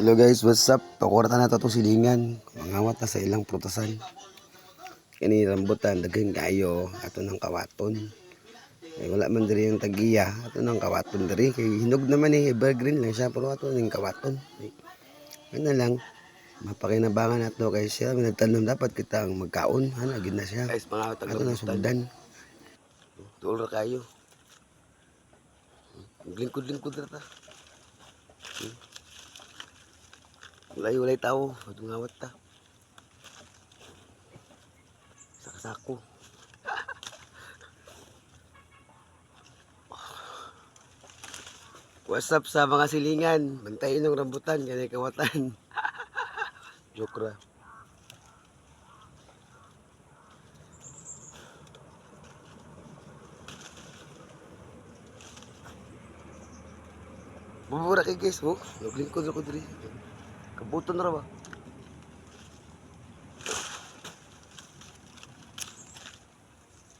Hello guys, what's up? Pakurata na itong silingan. Mangawat na sa ilang prutasan. Kini rambutan, daghang kayo. Ato ng kawaton. Wala man diri yung tagiya. Ato ng kawaton diri. Kay hinog naman evergreen lang siya. Pero ato ng kawaton. Ano lang, mapakinabangan nato kay siya. Nagtanom dapat kita ang magkaon. Gid na siya. Guys, mga ato ng sugdan. Tuol ra kayo. Lingkod-lingkod ra ta. Walay tao, itong ngawat ta. Sakasako. What's up sa mga silingan? Bantayin ng rambutan, ganay kawatan. Joke ra. Bubura kay guys, oh. Naglingkod ako diri. Kabuton ra ba?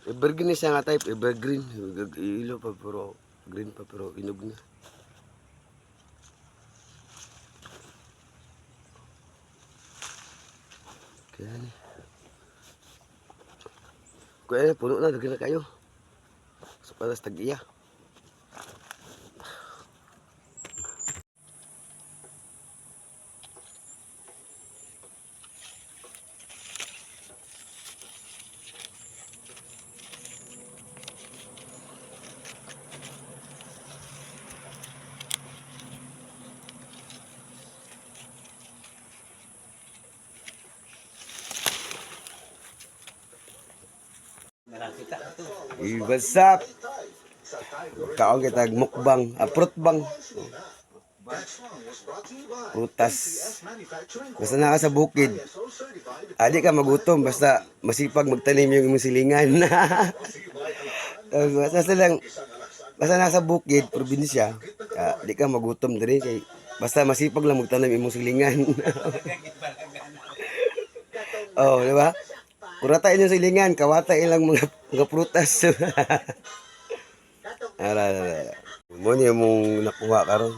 Evergreen siya nga type, evergreen. Ilo pa pero green pa pero inog na. Kaya ni. Kuya, puno na, daghan na kayo. So para sa tag-iya. What's up? Kaon kita mukbang, prutbang. Prutas. Basta na ka sa bukid. Adi ka magutom basta masipag magtanim yung imong silingan. Basta na sa bukid, probinsya, di ka magutom diri kay basta masipag lang magtanim imong silingan. Oh, di ba? Kurata inyong silingan, kawata ilang mga prutas. Mo ni mong nakuha karon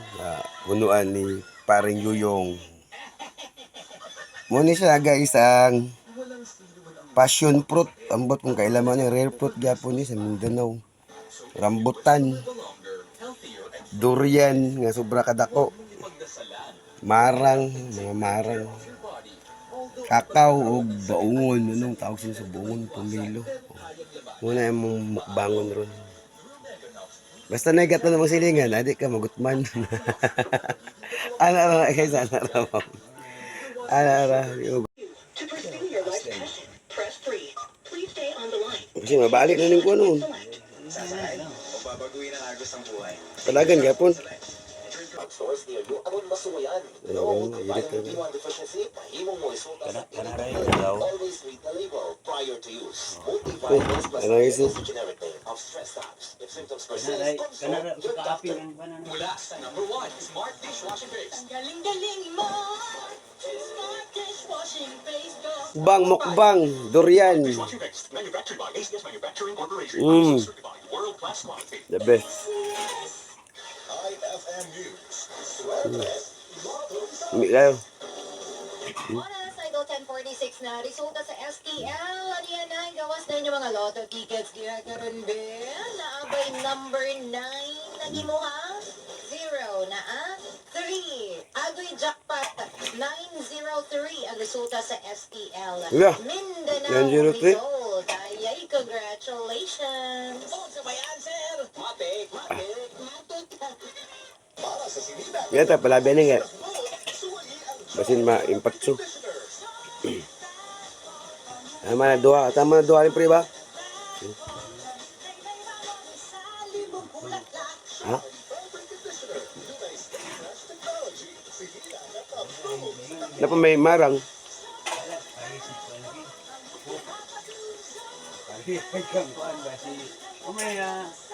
punuan ni paring Yuyong. Mo ni siya guys ang passion fruit. Ambot kung kailan man ni rare fruit gyapon ni sa Mindanao. Rambutan, durian nga sobra kadako. Marang, mga marang. Kakao o baungon, anong tawag sila sa baungon, pumilo. Muna yung mukbangon ron. Basta naigat na ng silingan, adik ka magutman. Ana guys, ana ra. Kasi mabalik na ning kuno. Palagan gyapon. Irit ka. Ano ito? Bang mukbang durian. The best. Milayo. Cycle 1046 na resulta sa STL. Ano yan na? Gawas na yung mga lotto tickets. Ginagaroon din. Naabay number 9. Lagi mo ha? 0 na 3. Agoy jackpot 903 ang resulta sa STL. Yeah. Mindanao result. Ay, congratulations. Sa may answer. Matik. Yan ta pala bening nga. Basin ma-impatso. Tama na dua rin pre ba? Ha? Napa may marang?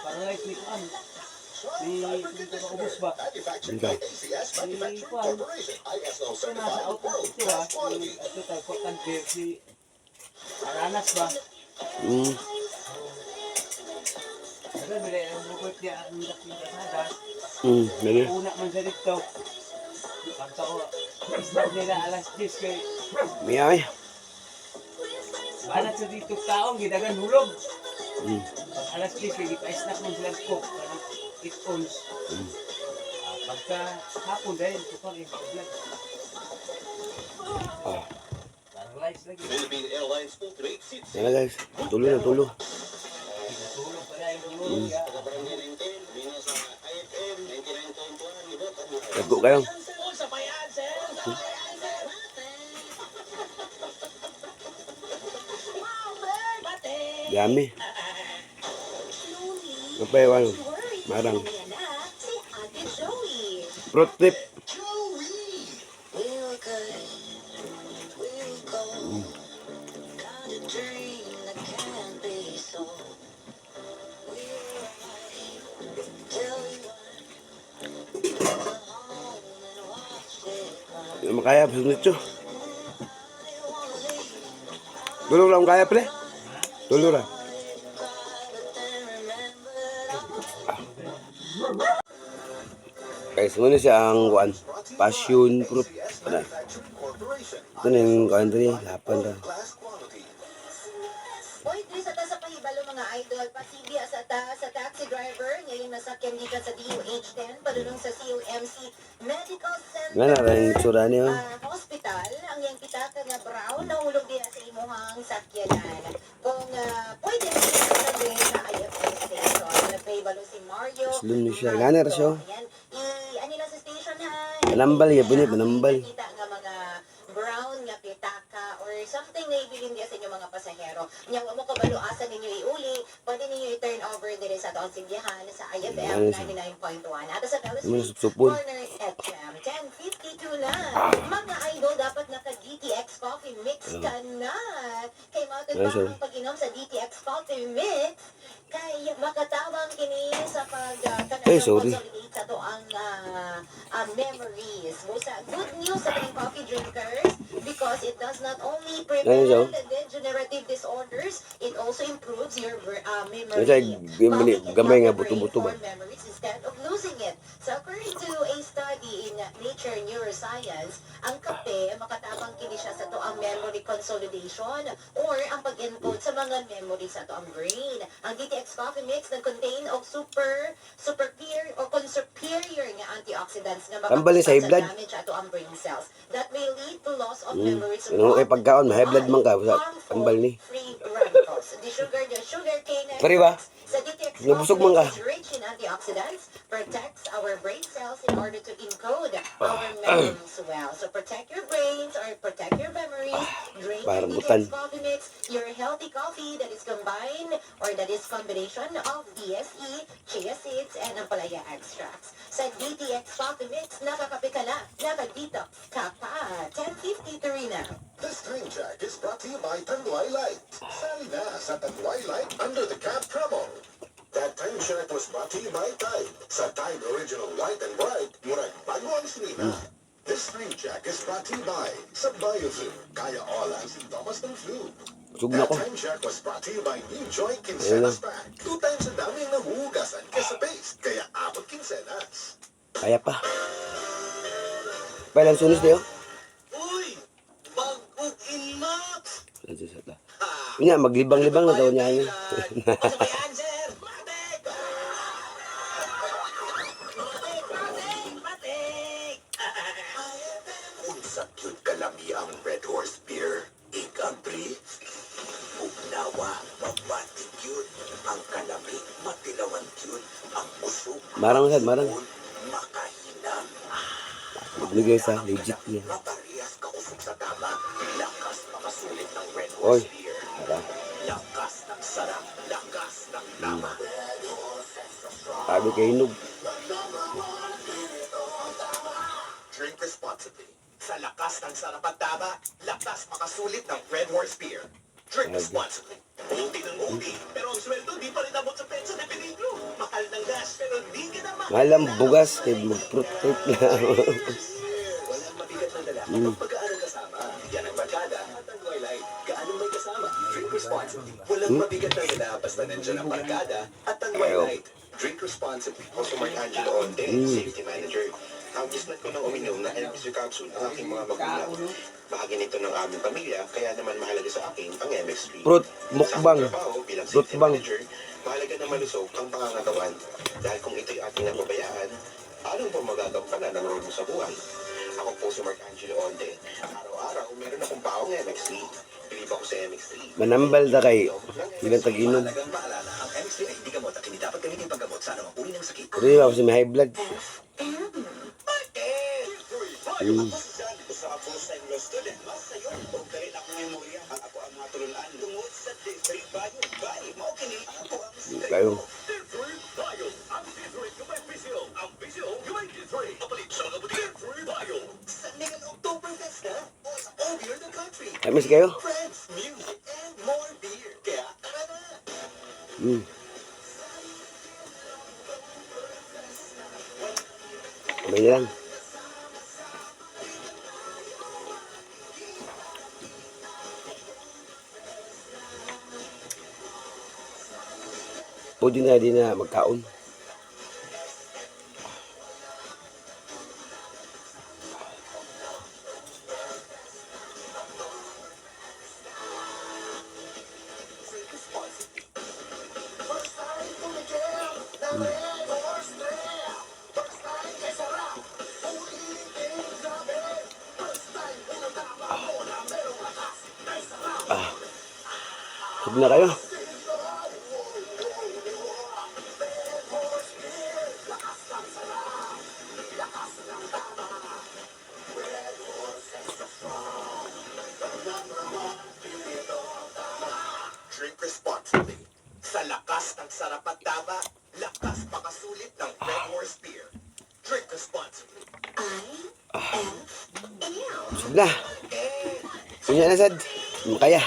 Paralyzed ni Kuan. May ubos ba? Hindi. May Kuan. Ito nasa outlet ito ha. Ito tayo importante si Aranas ba? Ano bila ang bukot niya ang dating kasada. Bili. Una man sa dito. Pagka o, start nila alas 10 kay Miyay. banat sa dito taong gidagan hulog. Hmm. Pag alas 10 kay ipa-snack mo sila cook kanang 8 ons. Pagka hapon dahil kupang yung vlog. Ah. Parang lights lagi. Yan na guys. Tulo na tulo. Tulog pa na yung tulog. Tago kayo. Yummy. Apa yung ano? Marang. Si Ate Joey. Fruit trip. We were good. We were gold. Got a dream that can't be sold. We were right till we won. Go home and watch it run. Yung makaya, pasunod siya. I wanna leave. Tulo lang kaya pre. Tulo lang. But then remembered Guys, muna siya ang kuan. Passion fruit. Ano? Ito na yung kuan rin. Lapan na. Oy, Dres, ata sa pahibalo mga idol, pasibya sa taxi driver, ngayong nasakyan gikan sa DOH-10, padulong sa COMC Medical Center. Nga na rin yung tsura niya. Hospital, ang yang pitaka nga brown, nahulog diya sa imuhang sakyanan. Kung pwede na siya sabihin sa IFS station, nagpahibalo si Mario. Slim niya siya. Nga na rin siya. Ayan, ano lang sa station ha? Manambal, ya, bunyi, manambal. Kita nga mga brown nga pitaka or something na ibilin diya sa inyo mga pasahero. Yang mo kabaluasan ninyo iuli, pwede ninyo i-turn over dire sa taong simbihan sa IFM 99.1. At sa Dallas Ano Street supon? Corner FM 1052 na. Mga idol, dapat naka-DTX Coffee Mix ka na. Kay matod ba ang pag-inom sa DTX Coffee Mix? Kay makatawang kini sa pag-consolidate sa to ang memories. Busa, good news sa mga coffee drinkers because it does not only prevent degenerative disorders, it also improves your memory. Gamay nga buto-buto ba? Memories instead of losing it. So according to a study in Nature Neuroscience, ang kape makatapang kini siya sa to ang memory consolidation or ang pag-encode sa mga memories sa to ang brain. Ang DTX Coffee Mix nag-contain og superior nga antioxidants nga Tambali sa high blood. damage ato ang brain cells that may lead to loss of memories. Ano kay pagkaon, may high blood man ka. Tambal ni. Free radicals. The sugar cane Pari ba? sa DTX Nabusog man ka. is rich in antioxidants, protects our brain cells in order to encode our memories well. So protect your brains or protect your memories. Drink Parang the butan. DTX Coffee Mix, your healthy coffee that is combined or that is combination of DSE, chia seeds, and ampalaya extracts. Sa DTX Coffee Mix, nakakape ka na, nakadetox ka pa. 10:53 na. This Time Check is brought to you by Tanduay Light. Sali na sa Tanduay Light under the cap promo. That Time Check was brought to you by Tide. Sa Tide Original White and Bright, murag bago ang sinina. This Time Check is brought to you by sa BioFlu. Kaya all ang sintomas ng flu. Busog na That ko. Time Check was brought to you by New Joy Quincenas Pack. 2 times ang dami ang nahuhugasan kesa paste. Kaya 4 quincenas. Kaya pa. Pailan sunis tayo? Uy! Bagong inmax! Kunya, maglibang-libang na daw niya. Ano ba yan, sir? Matik! Matik! Unsa cute kalami ang Red Horse Beer. Ikabri. Ugnawa, mabatik yun. Ang kalami, matilawan yun. Ang usok, Marang sad, marang. makahinang. Magbigay sa legit niya. Maparehas ka usok sa tama. Lakas makasulit ng Red Oy. Horse Beer. Tara. Lakas ng sarap. Lakas ng tama. Sabi kay Hinog. Drink responsibly. Sa lakas ng sarap at tama, lakas makasulit ng Red Horse Beer. Drink responsibly. Ulti ng ulti, pero ang sweldo di pa rin abot sa pensa na peligro. Mahal ng gas, pero di ka na mahal. Malam bugas kay mag-fruit na. Walang mabigat na dala. Ang pagkaan ng kasama. Yan ang barkada at ang Twilight. Gaano may kasama? Drink responsibly. Walang mabigat na dala basta nandiyan ang barkada at ang Twilight. Drink responsibly. Also Mark Angelo Onde, Safety Manager. Ang bisnet ko ng uminom na MSG capsule ang aking mga magulang. Bahagi nito ng aming pamilya, kaya naman mahalaga sa akin ang MX3. Fruit mukbang. Sa trabaho bilang Fruit safety bang. manager, mahalaga na malusog ang pangangatawan. Dahil kung ito'y ating napabayaan, anong pa magagampanan ng role mo sa buhay? Ako po si Mark Angelo Onde. Araw-araw, meron akong paong MX3. Bilib ako sa MX3. Manambal da kay ilang tag-inom. Mahalagang maalala, ang MX3 ay hindi gamot at hindi dapat gamitin panggamot sa anumang uri ng sakit. Pero yun ako si may high blood. Sa full-time law student, mas sa'yo. Huwag dahil ako memorya, ako ang matulunan. Tungod sa D3 Bayo, Bay, maukini, ako ang Kayo. D3 Bayo, ang D3 Gabay Pisil, ang Pisil Gabay D3. Kapalit sa mga buti, D3 Bayo. Sa Ningen Oktoberfest na, all beer the country. Ay, miss kayo? Friends, music, and more beer. Kaya, tara na. Kamay na lang. Pwede na din na magkaon. Huwag na kayo. Drink responsibly. Sa lakas ng sarap at taba, lakas pakasulit ng Red Horse Beer. Drink responsibly. Huwag na. Punya na sad. Makaya.